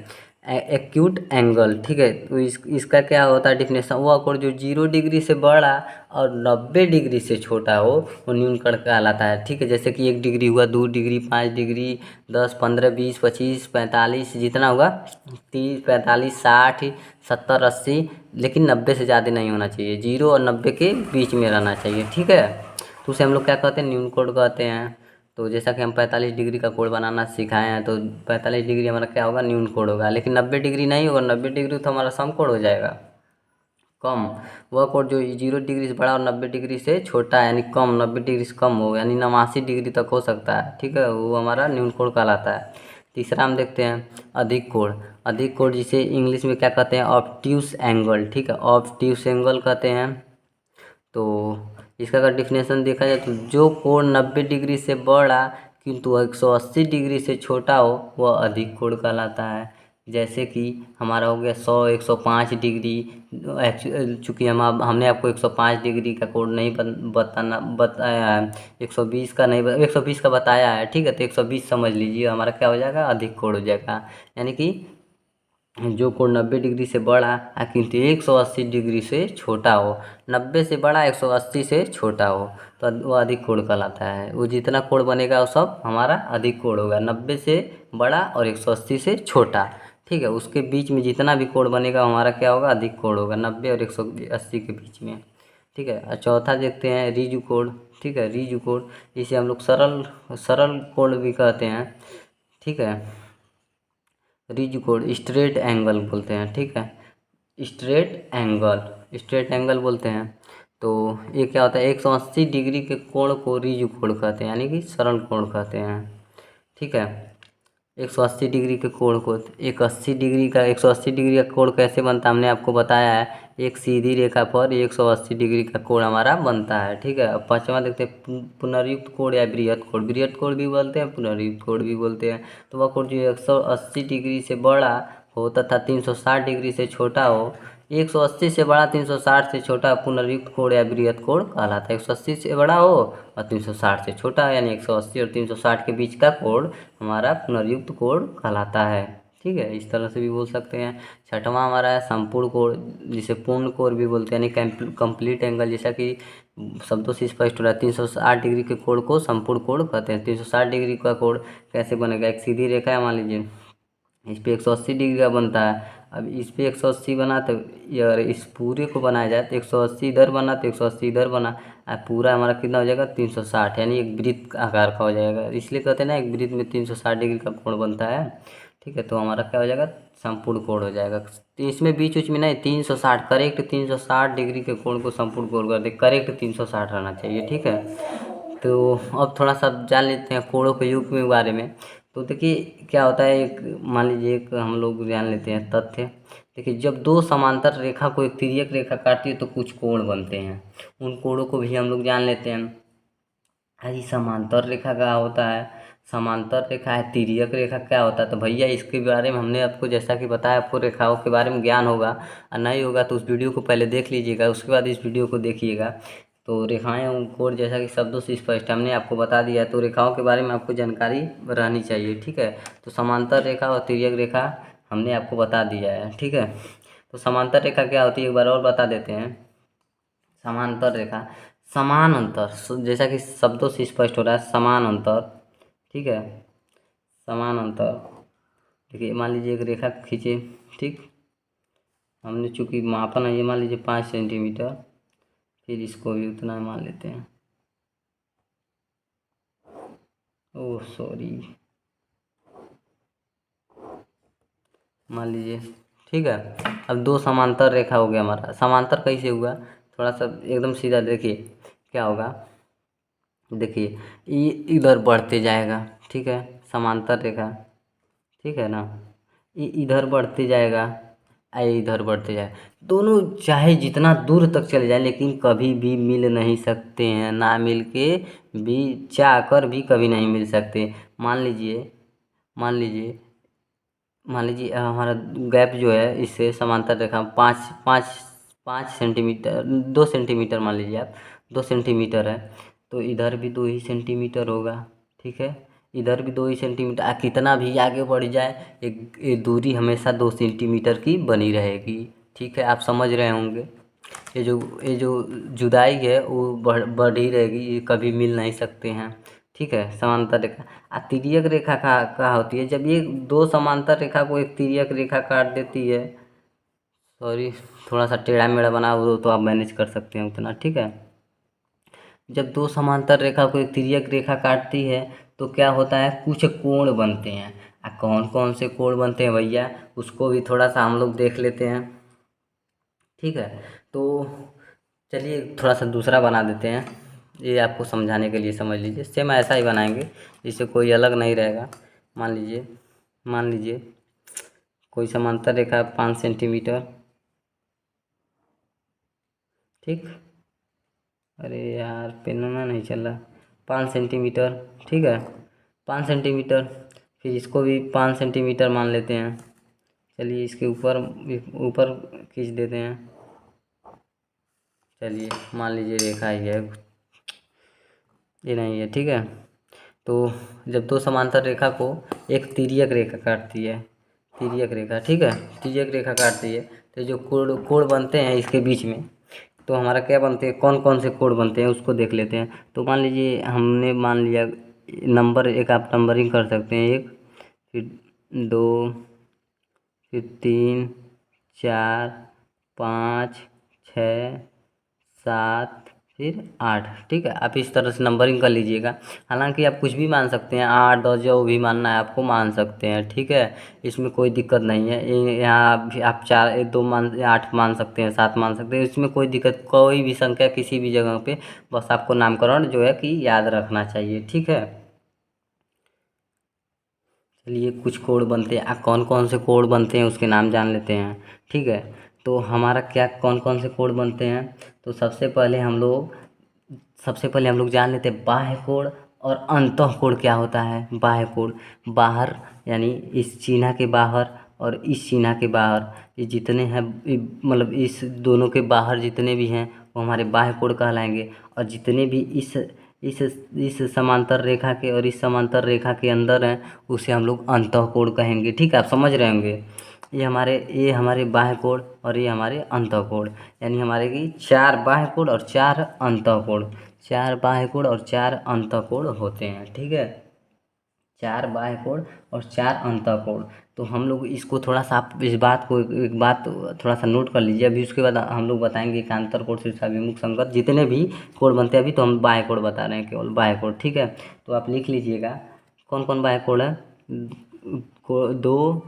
एक्यूट एंगल। ठीक है, तो इसका क्या होता है डिफिनेशन, वह कोण जो 0 डिग्री से बड़ा और 90 डिग्री से छोटा हो वो न्यून कोण कहलाता है। ठीक है, जैसे कि 1 डिग्री हुआ, 2 डिग्री, 5 डिग्री, 10, 15, 20, 25, 45, जितना होगा, 30, 45, 60, 70, 80, लेकिन 90 से ज़्यादा नहीं होना चाहिए, 0 और 90 के बीच में रहना चाहिए। ठीक है, तो उसे हम लोग क्या कहते हैं, न्यून कोण कहते हैं। तो जैसा कि हम 45 डिग्री का कोण बनाना सिखाए हैं, तो 45 डिग्री हमारा क्या होगा, न्यून कोण होगा, लेकिन 90 डिग्री नहीं होगा, 90 डिग्री तो हमारा समकोण हो जाएगा, कम। वह कोण जो 0 डिग्री से बड़ा और 90 डिग्री से छोटा है, यानी कम, 90 डिग्री से कम हो, यानी 89 डिग्री तक हो सकता है। ठीक है, वो हमारा न्यून कोण कहलाता है। तीसरा हम देखते हैं अधिक कोण, अधिक कोण जिसे इंग्लिश में क्या कहते हैं, ऑब्ट्यूस एंगल। ठीक है, ऑब्ट्यूस एंगल कहते हैं। तो इसका अगर डिफिनेशन देखा जाए, तो जो कोण 90 डिग्री से बड़ा किंतु 180 डिग्री से छोटा हो वह अधिक कोण कहलाता है। जैसे कि हमारा हो गया 100, 105 डिग्री, चूँकि हमने आपको 105 डिग्री का कोण नहीं बताया है, 120 का नहीं, 120 का बताया है। ठीक है, तो 120 समझ लीजिए, हमारा क्या हो जाएगा, अधिक कोण हो जाएगा। यानी कि जो कोण 90 डिग्री से बड़ा किंतु 180 डिग्री से छोटा हो, 90 से बड़ा 180 से छोटा हो, तो वो अधिक कोण कहलाता है। वो जितना कोण बनेगा वो सब हमारा अधिक कोण होगा, 90 से बड़ा और 180 से छोटा। ठीक है, उसके बीच में जितना भी कोण बनेगा हमारा क्या होगा, अधिक कोण होगा, 90 और 180 के बीच में। ठीक है, और चौथा देखते हैं रिजु कोण। ठीक है, रिजु कोण इसे हम लोग सरल सरल कोण भी कहते हैं। ठीक है, रिज कोण स्ट्रेट एंगल बोलते हैं। ठीक है, स्ट्रेट एंगल, स्ट्रेट एंगल बोलते हैं। तो ये क्या होता है, 180 डिग्री के कोण को रिज कोण कहते हैं, यानी कि सरल कोण कहते हैं। ठीक है, 180 डिग्री के कोण को, एक 80 डिग्री का 180 डिग्री का कोण कैसे बनता है हमने आपको बताया है, एक सीधी रेखा पर 180 डिग्री का कोण हमारा बनता है। ठीक है, अब पाँचवा देखते हैं पुनर्युक्त कोण या बृहत कोण, बृहत कोण भी बोलते हैं, पुनर्युक्त कोण भी बोलते हैं। तो वह कोण जो 180 डिग्री से बड़ा हो तथा 360 डिग्री से छोटा हो, 180 से बड़ा 360 से छोटा पुनर्युक्त कोण या बृहत कोण कहलाता है। 180 से बड़ा हो और 360 से छोटा, यानी 180 और 360 के बीच का कोण हमारा पुनर्युक्त कोण कहलाता है। ठीक है, इस तरह से भी बोल सकते हैं। छठवां हमारा है संपूर्ण कोण, जिसे पूर्ण कोण भी बोलते हैं, यानी कंप्लीट एंगल, जैसा कि शब्दों से स्पष्ट हो रहा है। 360 डिग्री के कोण को संपूर्ण कोण कहते हैं। 360 डिग्री का कोण कैसे बनेगा? एक सीधी रेखा है मान लीजिए, इस पे 180 डिग्री का बनता है। अब इस पे 180 बना तो यार इस पूरे को बनाया जाए तो 180 इधर बना तो 180 इधर बना, अब पूरा हमारा कितना हो जाएगा? 360, यानी एक वृत्त आकार का हो जाएगा। इसलिए कहते हैं ना एक वृत्त में 360 डिग्री का कोण बनता है। ठीक है, तो हमारा क्या हो जाएगा? संपूर्ण कोण हो जाएगा। तो इसमें बीच उच में नहीं, 360 करेक्ट, 360 डिग्री के कोण को संपूर्ण कोण कर दे, करेक्ट 360 रहना चाहिए। ठीक है, तो अब थोड़ा सा जान लेते हैं कोणों के युग के बारे में। तो देखिए क्या होता है, एक मान लीजिए एक हम लोग जान लेते हैं तथ्य। देखिए जब दो समांतर रेखा को एक तिर्यक रेखा काटती है तो कुछ कोण बनते हैं, उन कोणों को भी हम लोग जान लेते हैं। अरे समांतर रेखा क्या होता है, समांतर रेखा है, तिर्यक रेखा क्या होता है? तो भैया इसके बारे में हमने आपको जैसा कि बताया, आपको रेखाओं के बारे में ज्ञान होगा, और नहीं होगा तो उस वीडियो को पहले देख लीजिएगा, उसके बाद इस वीडियो को देखिएगा। तो रेखाएं और कोण जैसा कि शब्दों से स्पष्ट हमने आपको बता दिया है, तो रेखाओं के बारे में आपको जानकारी रहनी चाहिए। ठीक है, तो समांतर रेखा और तिर्यक रेखा हमने आपको बता दिया है। ठीक है, तो समांतर रेखा क्या होती है एक बार और बता देते हैं। समांतर रेखा समान अंतर, जैसा कि शब्दों से स्पष्ट हो रहा है, समान अंतर। ठीक है, समान अंतर। देखिए मान लीजिए एक रेखा खींचे, ठीक, हमने चूंकि मापन है ये मान लीजिए 5 सेंटीमीटर, फिर इसको भी उतना मान लेते हैं। ओह सॉरी, मान लीजिए। ठीक है, अब दो समांतर रेखा हो गया हमारा। समांतर कैसे हुआ, थोड़ा सा एकदम सीधा देखिए क्या होगा। देखिए ये इधर बढ़ते जाएगा, ठीक है, समांतर रेखा, ठीक है ना, ये इधर बढ़ते जाएगा, ये इधर बढ़ते जाए, दोनों चाहे जितना दूर तक चले जाए लेकिन कभी भी मिल नहीं सकते हैं, ना मिल के भी चाह कर भी कभी नहीं मिल सकते। मान लीजिए, मान लीजिए, मान लीजिए हमारा गैप जो है इससे समांतर रेखा 5 सेंटीमीटर, 2 सेंटीमीटर मान लीजिए आप, 2 सेंटीमीटर है, तो इधर भी 2 ही सेंटीमीटर होगा। ठीक है, इधर भी 2 ही सेंटीमीटर, कितना भी आगे बढ़ जाए एक ये दूरी हमेशा 2 सेंटीमीटर की बनी रहेगी। ठीक है, आप समझ रहे होंगे। ये जो जुदाई है वो बढ़ ही रहेगी, ये कभी मिल नहीं सकते हैं। ठीक है, समांतर रेखा। तिर्यक रेखा का होती है जब ये दो समांतर रेखा को एक तिर्यक रेखा काट देती है। सॉरी, थोड़ा सा टेढ़ा मेढ़ा बना हो तो आप मैनेज कर सकते हैं उतना। ठीक है, जब दो समांतर रेखा को एक तिर्यक रेखा काटती है तो क्या होता है, कुछ कोण बनते हैं। कौन कौन से कोण बनते हैं भैया, उसको भी थोड़ा सा हम लोग देख लेते हैं। ठीक है, तो चलिए थोड़ा सा दूसरा बना देते हैं, ये आपको समझाने के लिए समझ लीजिए, सेम ऐसा ही बनाएंगे, इससे कोई अलग नहीं रहेगा। मान लीजिए, मान लीजिए कोई समांतर रेखा 5 सेंटीमीटर, ठीक, अरे यार पेनना नहीं चल रहा, 5 सेंटीमीटर। ठीक है, 5 सेंटीमीटर, फिर इसको भी 5 सेंटीमीटर मान लेते हैं। चलिए इसके ऊपर ऊपर खींच देते हैं। चलिए मान लीजिए रेखा ही है, ये नहीं है। ठीक है, तो जब दो समांतर रेखा को एक तिर्यक रेखा काटती है, तिर्यक रेखा, ठीक है, तिर्यक रेखा काटती है, तो जो कोण कोण बनते हैं इसके बीच में, तो हमारा क्या बनते हैं, कौन कौन से कोण बनते हैं उसको देख लेते हैं। तो मान लीजिए हमने मान लिया नंबर एक, आप नंबरिंग कर सकते हैं, 1, फिर 2, फिर 3, 4, 5, 6, 7, फिर 8। ठीक है, आप इस तरह से नंबरिंग कर लीजिएगा। हालांकि आप कुछ भी मान सकते हैं, 8, 10 जो भी मानना है आपको मान सकते हैं। ठीक है, इसमें कोई दिक्कत नहीं है। यहाँ भी आप 4, 1, 2 मान, 8 मान सकते हैं, 7 मान सकते हैं, इसमें कोई दिक्कत, कोई भी संख्या किसी भी जगह पे, बस आपको नामकरण जो है कि याद रखना चाहिए। ठीक है, चलिए कुछ कोड बनते हैं, कौन कौन से कोड बनते हैं उसके नाम जान लेते हैं। ठीक है, तो हमारा क्या कौन कौन से कोड बनते हैं, तो सबसे पहले हम लोग जान लेते हैं बाह्य कोण और अंतः कोण क्या होता है। बाह्य कोण, बाहर यानी इस चिन्ह के बाहर और इस चिन्ह के बाहर, ये जितने हैं, मतलब इस दोनों के बाहर जितने भी हैं वो हमारे बाह्य कोण कहलाएंगे, और जितने भी इस इस समांतर रेखा के और इस समांतर रेखा के अंदर है, उसे हम लोग अंतःकोण कहेंगे। ठीक है, आप समझ रहे होंगे। ये हमारे बाह्य कोण और ये हमारे अंतःकोण, यानी हमारे की 4 बाह्य कोण और 4 अंतःकोण, 4 बाह्य कोण और 4 अंतःकोण होते हैं। ठीक है, 4 बाह्य कोण और 4 अंतःकोण। तो हम लोग इसको थोड़ा सा, आप इस बात को एक बात थोड़ा सा नोट कर लीजिए। अभी उसके बाद हम लोग बताएंगे एकांतर कोण, शीर्षाभिमुख संगत, जितने भी कोण बनते हैं। अभी तो हम बाह्य कोण बता रहे हैं, केवल बाह्य कोण। ठीक है, तो आप लिख लीजिएगा कौन कौन बाह्य कोण है। कोण 2,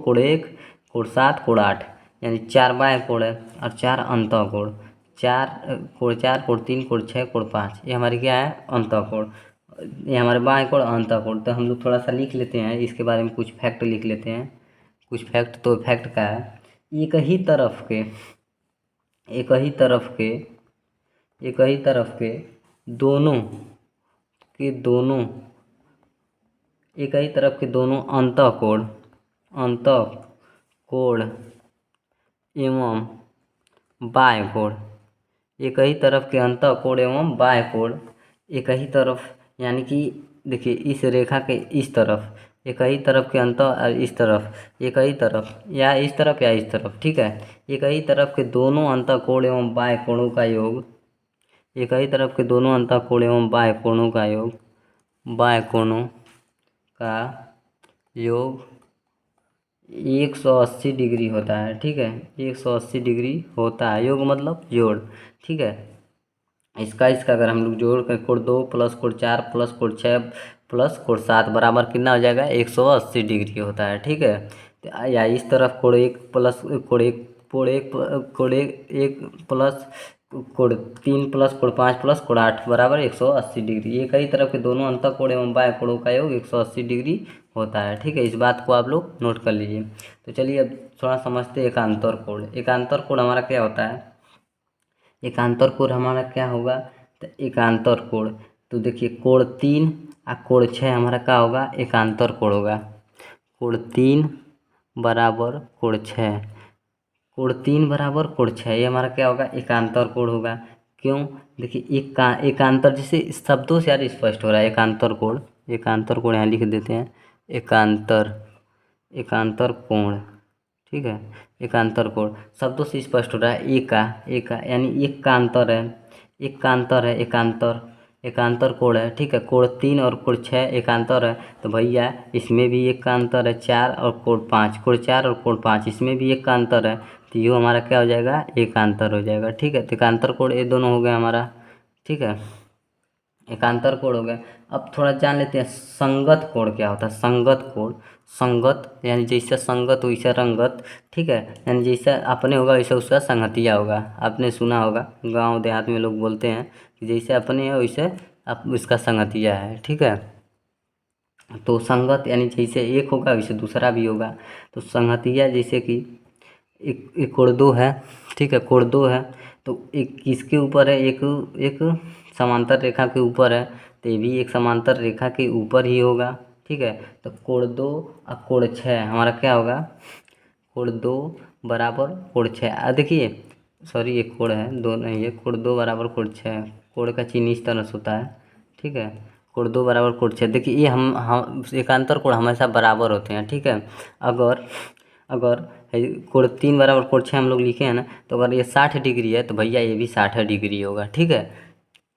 कोण 1, कोण 7, कोण 8, यानी 4 बाह्य कोण है और 4 अंतःकोण। कोण 4, कोण 3, कोण 6, कोण 5, ये हमारी क्या है, अंतःकोण। ये हमारे बाएं कोण अंतःकोण। तो हम लोग थोड़ा सा लिख लेते हैं, इसके बारे में कुछ फैक्ट लिख लेते हैं। कुछ फैक्ट, तो फैक्ट का है, एक ही तरफ के दोनों अंतःकोण एवं बाह्य कोण, एक ही तरफ के अंतःकोण एवं बाह्य कोण, एक ही तरफ, यानी कि देखिए इस रेखा के इस तरफ एक ही तरफ के इस तरफ एक ही तरफ, या इस तरफ या इस तरफ। ठीक है, एक ही तरफ के दोनों अंतःकोण एवं बाह्य कोणों का योग, एक ही तरफ के दोनों अंतःकोण एवं बाह्य कोणों का योग, 180 डिग्री होता है। ठीक है, 180 डिग्री होता है, योग मतलब जोड़। ठीक है, इसका अगर हम लोग जोड़ कर कोण 2 प्लस कोण 4 प्लस कोण 6 प्लस कोण 7 बराबर कितना हो जाएगा, 180 डिग्री होता है। ठीक है, तो या इस तरफ कोण 1 प्लस कोण 1 प्लस कोण 3 प्लस कोण 5 प्लस कोण 8 बराबर 180 डिग्री। एक ही तरफ के दोनों अंतःकोण एवं बाह्य कोणों का योग 180 डिग्री होता है। ठीक है, इस बात को आप लोग नोट कर लीजिए। तो चलिए अब थोड़ा समझते हैं एकांतर कोण। एकांतर कोण हमारा क्या होता है, एकांतर कोण हमारा क्या होगा, तो एकांतर कोण, तो देखिए कोण 3 और कोण 6 हमारा क्या होगा, एकांतर कोण होगा। कोण 3 बराबर कोण 6, कोण 3 बराबर कोण 6, ये हमारा क्या होगा, एकांतर कोण होगा। क्यों, देखिए एकांतर, जैसे शब्दों से यार स्पष्ट हो रहा है। एकांतर कोण यहाँ लिख देते हैं, एकांतर कोण। ठीक है, एकांतर कोण शब्दों से स्पष्ट हो रहा है। एक यानी एक का अंतर है, एकांतर कोण है। ठीक है, कोण 3 और कोण 6 एकांतर है, तो भैया इसमें भी एक का अंतर है, 4 और कोण 5, कोण 4 और कोण 5 इसमें भी एक का अंतर है, तो ये हमारा क्या हो जाएगा, एकांतर हो जाएगा। ठीक है, तो एकांतर कोण ये दोनों हो गए हमारा। ठीक है, एकांतर कोण हो गया। अब थोड़ा जान लेते हैं संगत कोण क्या होता है। संगत कोण, संगत यानी जैसा संगत वैसा रंगत। ठीक है, यानी जैसा अपने होगा वैसा उसका संगतिया होगा। आपने सुना होगा, गांव देहात में लोग बोलते हैं कि जैसे अपने है वैसे उसका संगतिया है। ठीक है, तो संगत यानी जैसे एक होगा वैसे दूसरा भी होगा। तो संगतिया जैसे कि एक कोण 2 है। ठीक है, कोण 2 है, तो एक किसके ऊपर है, एक समांतर रेखा के ऊपर है, तो ये भी एक समांतर रेखा के ऊपर ही होगा। ठीक है, तो कोण 2 और कोण 6 हमारा क्या होगा, कोण 2 बराबर कोण 6। देखिए सॉरी, एक कोण है, दो नहीं है, कोण 2 बराबर कोण 6, कोण का चिन्ह इस तरह से होता है। ठीक है, कोण 2 बराबर कोण 6। देखिए ये हम एकांतर कोण हमेशा बराबर होते हैं। ठीक है, अगर कोण 3 बराबर कोण 6 हम लोग लिखे हैं ना, तो अगर ये 60 डिग्री है तो भैया ये भी 60 डिग्री होगा। ठीक है,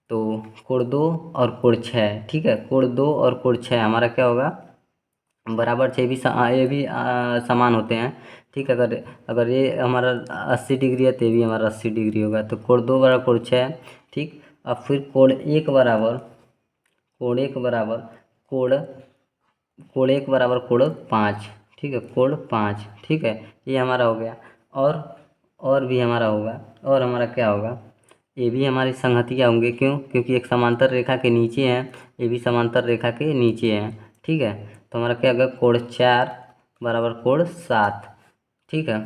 तो कोण 2 और कोण 6। ठीक है, कोण 2 और कोण 6 हमारा क्या होगा, बराबर से ये भी समान होते हैं। ठीक है, अगर ये हमारा 80 डिग्री है तो ये भी हमारा 80 डिग्री होगा। तो कोण 2 बराबर कोण 6। ठीक, अब फिर कोण 1 बराबर कोण 5। ठीक है, कोण 5। ठीक है, ये हमारा हो गया। और भी हमारा होगा, और हमारा क्या होगा, ये भी हमारे संगतिया होंगे। क्यों, क्योंकि एक समांतर रेखा के नीचे हैं, ये भी समांतर रेखा के नीचे हैं। ठीक है, तो हमारा क्या होगा, कोण 4 बराबर कोण 7। ठीक है,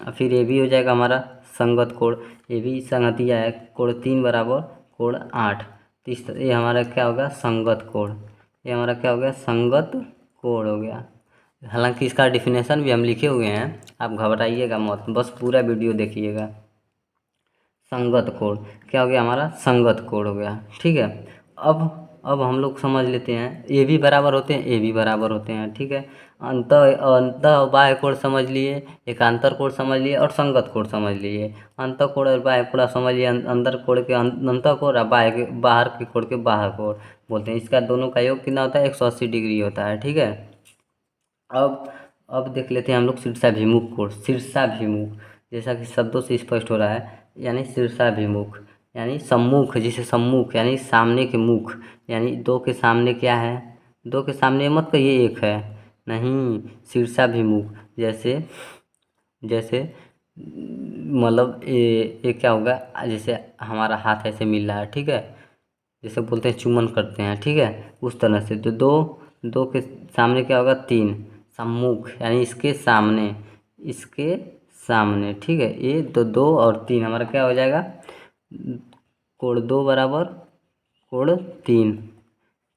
और फिर ये भी हो जाएगा हमारा संगत कोण, ये भी संगतिया है, कोण 3 बराबर कोण 8। तो ये हमारा क्या होगा, संगत कोण। ये हमारा क्या हो गया, संगत कोण हो गया। हालांकि इसका डिफिनेशन भी हम लिखे हुए हैं, आप घबराइएगा मत, बस पूरा वीडियो देखिएगा। संगत कोण। क्या हो गया हमारा? संगत कोण हो गया। ठीक है। अब हम लोग समझ लेते हैं, ए भी बराबर होते हैं, ए भी बराबर होते हैं। ठीक है। अंत अंत बाह्य कोण समझ लिए, एकांतर कोण समझ लिए और संगत कोण समझ लिए। अंत कोण और बाह्य कोण समझ लिए, अंदर कोण के अंत कोण और बाहर के कोण के बाह्य कोण बोलते हैं। इसका दोनों का योग कितना होता है? 180 डिग्री होता है। ठीक है। अब देख लेते हैं हम लोग शीर्षाभिमुख कोण। शीर्षाभिमुख जैसा कि शब्दों से स्पष्ट हो रहा है, यानी शीर्षाभिमुख यानी सम्मुख, जिसे सम्मुख यानी सामने के मुख, यानी दो के सामने क्या है? दो के सामने मत कहिए एक है, नहीं, शीर्षाभिमुख। जैसे जैसे मतलब ये क्या होगा? जैसे हमारा हाथ ऐसे मिल रहा है, ठीक है, जैसे बोलते हैं चुम्बन करते हैं, ठीक है, उस तरह से। तो दो दो के सामने क्या होगा? तीन। सम्मुख यानी इसके सामने, इसके सामने। ठीक है। ये दो और तीन हमारा क्या हो जाएगा? कोण दो बराबर कोण तीन।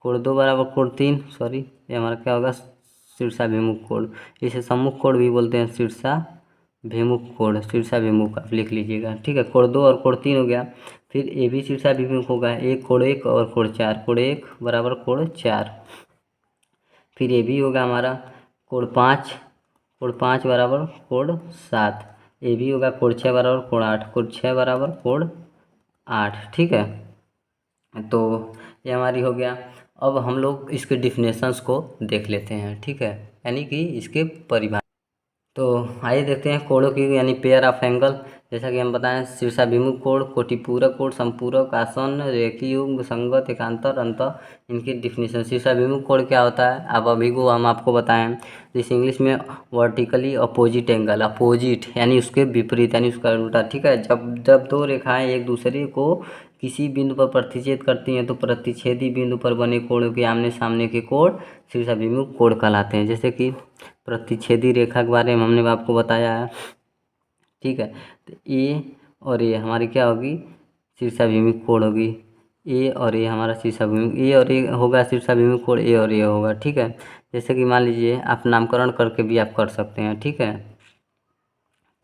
कोण दो बराबर कोण तीन, सॉरी, ये हमारा क्या होगा? शीर्षाभिमुख कोण। इसे सम्मुख कोण भी बोलते हैं, शीर्षाभिमुख कोण, शीर्षाभिमुख आप लिख लीजिएगा। ठीक है। कोण दो और कोण तीन हो गया। फिर ए भी शीर्षाभिमुख होगा, एक कोण एक और कोण चार। कोण एक बराबर कोण चार। फिर ये भी होगा हमारा कोण पाँच। कोण पाँच बराबर कोण सात। ये भी होगा कोण छः बराबर कोण आठ। कोण छः बराबर कोण आठ। ठीक है। तो ये हमारी हो गया। अब हम लोग इसके डिफिनेशंस को देख लेते हैं। ठीक है, यानी कि इसके परिभाषा। तो आइए देखते हैं कोणों की, यानी पेयर ऑफ एंगल। जैसा कि हम बताएं, शीर्षाभिमुख कोण, कोटिपूरक कोण, संपूरक, आसन्न, रेखीय, संगत, एकांतर, अंत, इनकी डिफिनेशन। शीर्षाभिमुख कोण क्या होता है? अब अभी को हम आपको बताएं, जिस इंग्लिश में वर्टिकली अपोजिट एंगल, अपोजिट यानी उसके विपरीत, यानी उसका उल्टा। ठीक है। जब दो रेखाएं एक दूसरे को किसी बिंदु पर प्रतिच्छेद करती हैं, तो प्रतिच्छेदी बिंदु पर बने कोणों के आमने सामने के कोण शीर्षाभिमुख कोण कहलाते हैं। जैसे कि प्रतिच्छेदी रेखा के बारे में हमने आपको बताया है। ठीक है। तो ए और ए हमारी क्या होगी? शीर्षाभिमुख कोण होगी। ए और ए हमारा शीर्षाभिमुख, ए और ए होगा शीर्षाभिमुख कोण, ए और ए होगा। ठीक है। जैसे कि मान लीजिए आप नामकरण करके भी आप कर सकते हैं। ठीक है।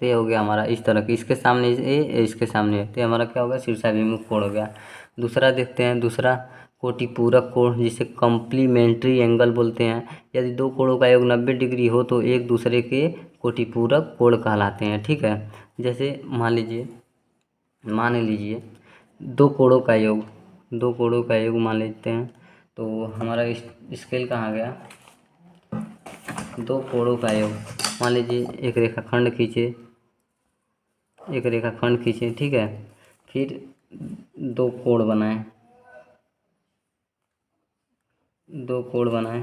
तो ये हो गया हमारा इस तरह की, इसके सामने ए, इसके सामने ए, तो हमारा क्या होगा? शीर्षाभिमुख कोण हो गया। दूसरा देखते हैं, दूसरा कोटिपूरक कोण, जिसे कॉम्प्लीमेंट्री एंगल बोलते हैं। यदि दो कोणों का योग 90 डिग्री हो तो एक दूसरे के कोटिपूरक कोण कहलाते हैं। ठीक है। जैसे मान लीजिए दो कोणों का योग, दो कोणों का योग मान लेते हैं। तो हमारा स्केल कहाँ गया? दो कोणों का योग, मान लीजिए एक रेखाखंड खींचे, एक रेखाखंड खींचे। ठीक है। फिर दो कोण बनाए, दो कोण बनाए।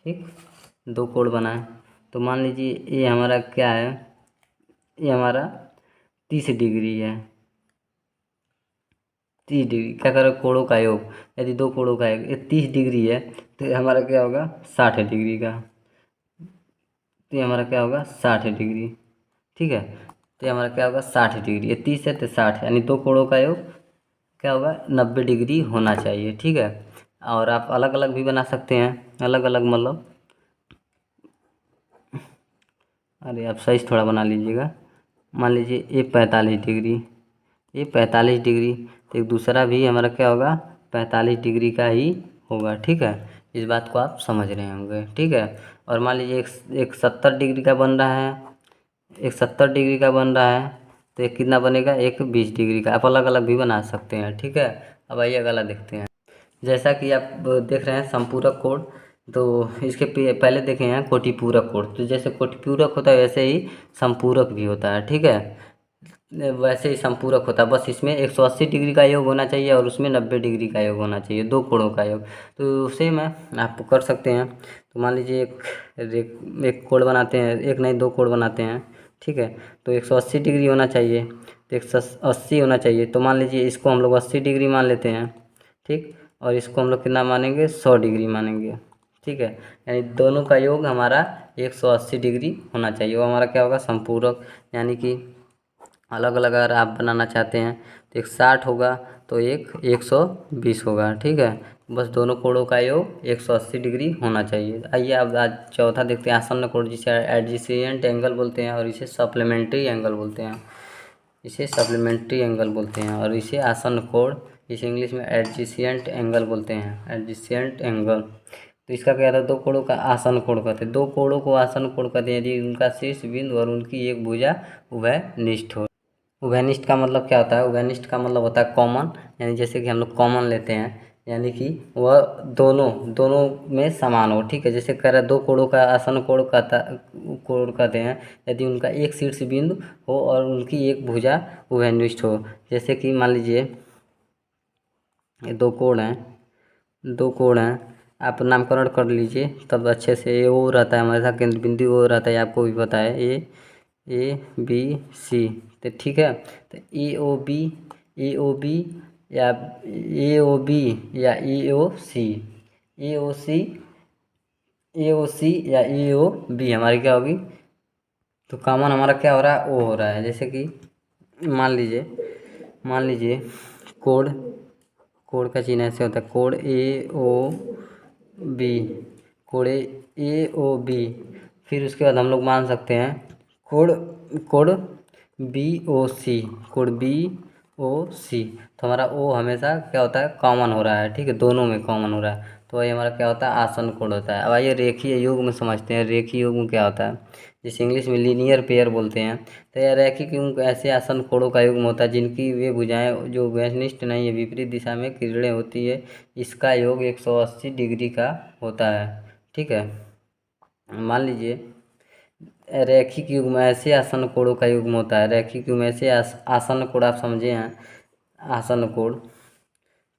ठीक, दो कोण बनाए। तो मान लीजिए ये हमारा क्या है? ये हमारा 30 डिग्री है। 30 डिग्री क्या करो? कोणों का योग, यदि दो कोणों का योग ये 30 डिग्री है, तो ये हमारा क्या होगा? 60 डिग्री का। तो ये हमारा क्या होगा? 60 डिग्री। ठीक है। तो ये हमारा क्या होगा? 60 डिग्री। ये 30 है तो 60, यानी दो कोणों का योग क्या होगा? 90 डिग्री होना चाहिए। ठीक है। और आप अलग अलग भी बना सकते हैं, अलग अलग मतलब, अरे आप साइज थोड़ा बना लीजिएगा। मान लीजिए ये 45 डिग्री, ये 45 डिग्री, तो एक दूसरा भी हमारा क्या होगा? 45 डिग्री का ही होगा। ठीक है। इस बात को आप समझ रहे होंगे। ठीक है। और मान लीजिए एक 70 डिग्री का बन रहा है, एक 70 डिग्री का बन रहा है, तो एक कितना बनेगा? एक 20 डिग्री का। आप अलग अलग भी बना सकते हैं। ठीक है। अब आइए अगला देखते हैं। जैसा कि आप देख रहे हैं संपूरक कोण, तो इसके पहले देखे हैं कोटिपूरक कोण। तो जैसे कोटिपूरक होता है वैसे ही संपूरक भी होता है। ठीक है। वैसे ही संपूरक होता है, बस इसमें 180 डिग्री का योग होना चाहिए और उसमें 90 डिग्री का योग होना चाहिए, दो कोणों का योग। तो सेम है, आप कर सकते हैं। तो मान लीजिए एक कोण बनाते हैं, एक नहीं दो कोण बनाते हैं। ठीक है। तो 180 डिग्री होना चाहिए, तो 180 होना चाहिए। तो मान लीजिए इसको हम लोग 80 डिग्री मान लेते हैं। ठीक। और इसको हम लोग कितना मानेंगे? 100 डिग्री मानेंगे। ठीक है। यानी दोनों का योग हमारा 180 डिग्री होना चाहिए। वो हमारा क्या होगा? संपूरक। यानी कि अलग अलग अगर आप बनाना चाहते हैं तो एक 60 होगा, तो एक 120 होगा। ठीक है। बस दोनों कोणों का योग 180 डिग्री होना चाहिए। आइए अब आज चौथा देखते हैं आसन्न कोण, जिसे एडजेसेंट एंगल बोलते हैं और इसे सप्लीमेंट्री एंगल बोलते हैं। इसे सप्लीमेंट्री एंगल बोलते हैं और इसे आसन्न कोण, इसे इंग्लिश में एडजेसेंट एंगल बोलते हैं, एडजेसेंट एंगल। तो इसका क्या था, दो कोणों का आसन्न कोण कहते हैं। दो कोणों को आसन्न कोण कहते हैं यदि उनका शीर्ष बिंदु और उनकी एक भुजा उभयनिष्ठ हो। उभयनिष्ठ का मतलब क्या होता है, उभयनिष्ठ का मतलब होता है कॉमन, यानी जैसे कि हम लोग कॉमन लेते हैं, यानी कि वह दोनों में समान हो। ठीक है, जैसे कह रहा है दो कोणों का आसन्न कोण कहते हैं यदि उनका एक शीर्ष बिंदु हो और उनकी एक भुजा उभयनिष्ठ हो। जैसे कि मान लीजिए ये दो कोण हैं, आप नामकरण कर लीजिए तब अच्छे से। ए ओ रहता है हमारे साथ, केंद्र बिंदु ओ रहता है, आपको भी पता है, ए बी सी। तो ठीक है, तो ए ओ बी या ए ओ बी या ए ओ सी या ए ओ बी हमारी क्या होगी, तो कॉमन हमारा क्या हो रहा है, ओ हो रहा है। जैसे कि मान लीजिए कोण का चिन्ह ऐसे होता है, कोण ए ओ बी, कोण ए ओ बी। फिर उसके बाद हम लोग मान सकते हैं कोण बी ओ सी, कोण बी ओ सी। तो हमारा ओ हमेशा क्या होता है, कॉमन हो रहा है। ठीक है, दोनों में कॉमन हो रहा है, तो वही हमारा क्या होता है, आसन्न कोण होता है। अब आइए रेखीय युग्म समझते हैं। रेखीय युग्म क्या होता है, जिसे इंग्लिश में लीनियर पेयर बोलते हैं। तो यह रैखिक युग्म ऐसे आसन्न कोणों का युग्म होता है जिनकी वे भुजाएं जो उभयनिष्ठ नहीं है, विपरीत दिशा में किरणें होती है। इसका योग 180 डिग्री का होता है। ठीक है, मान लीजिए रैखिक युग्म ऐसे आसन्न कोणों का युग्म होता है। रैखिक युग्म ऐसे आसन्न कोण आप समझे हैं, आसन्न कोण।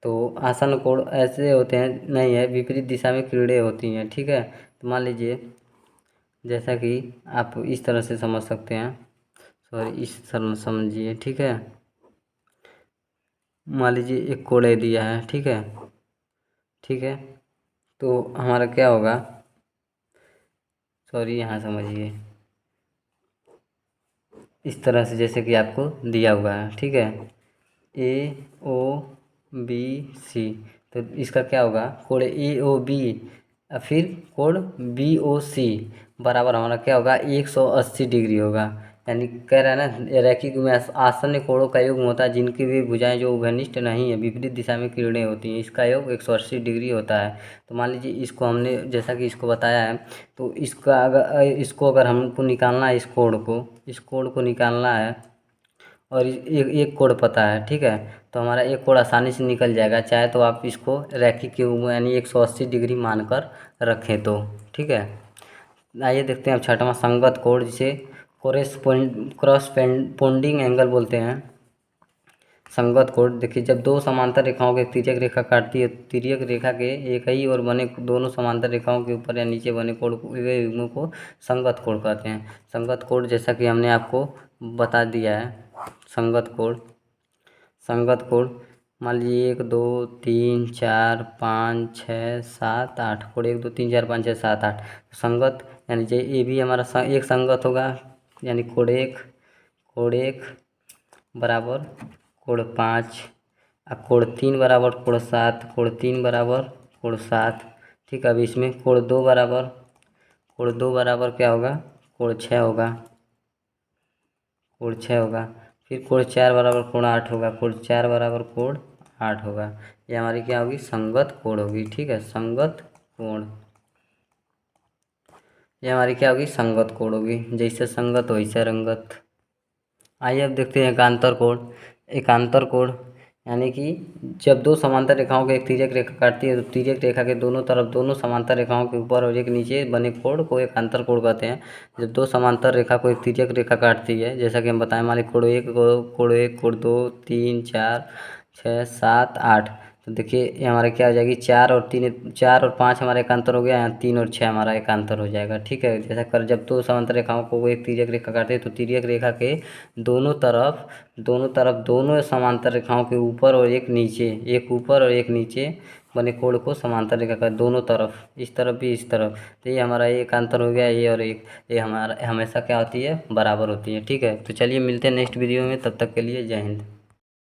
तो आसन्न कोण ऐसे होते हैं, नहीं है, विपरीत दिशा में किरणें होती हैं। ठीक है, तो मान लीजिए जैसा कि आप इस तरह से समझ सकते हैं, सॉरी इस तरह समझिए। ठीक है, मान लीजिए एक कोण दिया है। ठीक है, तो हमारा क्या होगा, सॉरी यहाँ समझिए इस तरह से जैसे कि आपको दिया हुआ है। ठीक है, ए ओ बी सी, तो इसका क्या होगा, कोण ए ओ बी और फिर कोण बी ओ सी बराबर हमारा क्या होगा, 180 डिग्री होगा। यानी कह रहा है ना, रैखिक में आसन्न कोणों का योग होता है जिनकी भी भुजाएं जो उभयनिष्ठ नहीं है, विपरीत दिशा में किरणें होती हैं। इसका योग 180 डिग्री होता है। तो मान लीजिए इसको हमने जैसा कि इसको बताया है, तो इसको अगर हमको निकालना है, इस कोण को निकालना है और एक कोण पता है। ठीक है, तो हमारा एक कोण आसानी से निकल जाएगा, चाहे तो आप इसको रैखिक युग्म यानी 180 डिग्री मानकर रखें तो। ठीक है, आइए देखते हैं अब छठवां संगत कोण, जिसे क्रॉसपोंडिंग एंगल बोलते हैं। संगत कोण देखिए, जब दो समांतर रेखाओं की तिर्यक रेखा काटती है, तिर्यक रेखा के एक ही ओर बने दोनों समांतर रेखाओं के ऊपर या नीचे बने कोण युग्म को संगत कोण कहते हैं। संगत कोण जैसा कि हमने आपको बता दिया है, संगत कोण मान लीजिए 1 2 3 4 5 6 7 8 कोण 1 2 3 4 5 6 7 8 संगत, यानी ये भी हमारा एक संगत होगा, यानी कोण एक बराबर कोण 5 और कोण 3 बराबर कोण 7, कोण 3 बराबर कोण 7। ठीक है, अब इसमें कोण 2 बराबर क्या होगा, कोण 6 होगा, फिर कोण 4 बराबर कोण 8 होगा, कोण 4 बराबर कोण 8 होगा। ये हमारी क्या होगी, संगत कोण होगी। ठीक है, संगत कोण, ये हमारी क्या होगी, संगत कोण होगी। जैसे संगत वैसे रंगत। आइए अब देखते हैं एकांतर कोण यानी कि जब दो समांतर रेखाओं को एक तिर्यक रेखा काटती है, तो तिर्यक रेखा के दोनों तरफ दोनों समांतर रेखाओं के ऊपर और एक नीचे बने कोण को एकांतर कोण कहते हैं। जब दो समांतर रेखा को एक तिर्यक रेखा काटती है, जैसा कि हम बताएं, मान लीजिए कोण 2 3 4 6 7 8, तो देखिए ये हमारा क्या हो जाएगी, 4 और 5 हमारा एकांतर हो गया, यहाँ 3 और 6 हमारा एकांतर हो जाएगा। ठीक है, जैसा कर जब दो समांतर रेखाओं को एक तिर्यक रेखा काटते हैं, तो तिर्यक रेखा के दोनों तरफ दोनों समांतर रेखाओं के ऊपर और एक नीचे बने कोण को समांतर रेखा का दोनों तरफ, इस तरफ भी इस तरफ। तो ये हमारा एक अंतर हो गया, ये और एक, ये हमारा हमेशा क्या होती है, बराबर होती है। ठीक है, तो चलिए मिलते हैं नेक्स्ट वीडियो में, तब तक के लिए जय हिंद।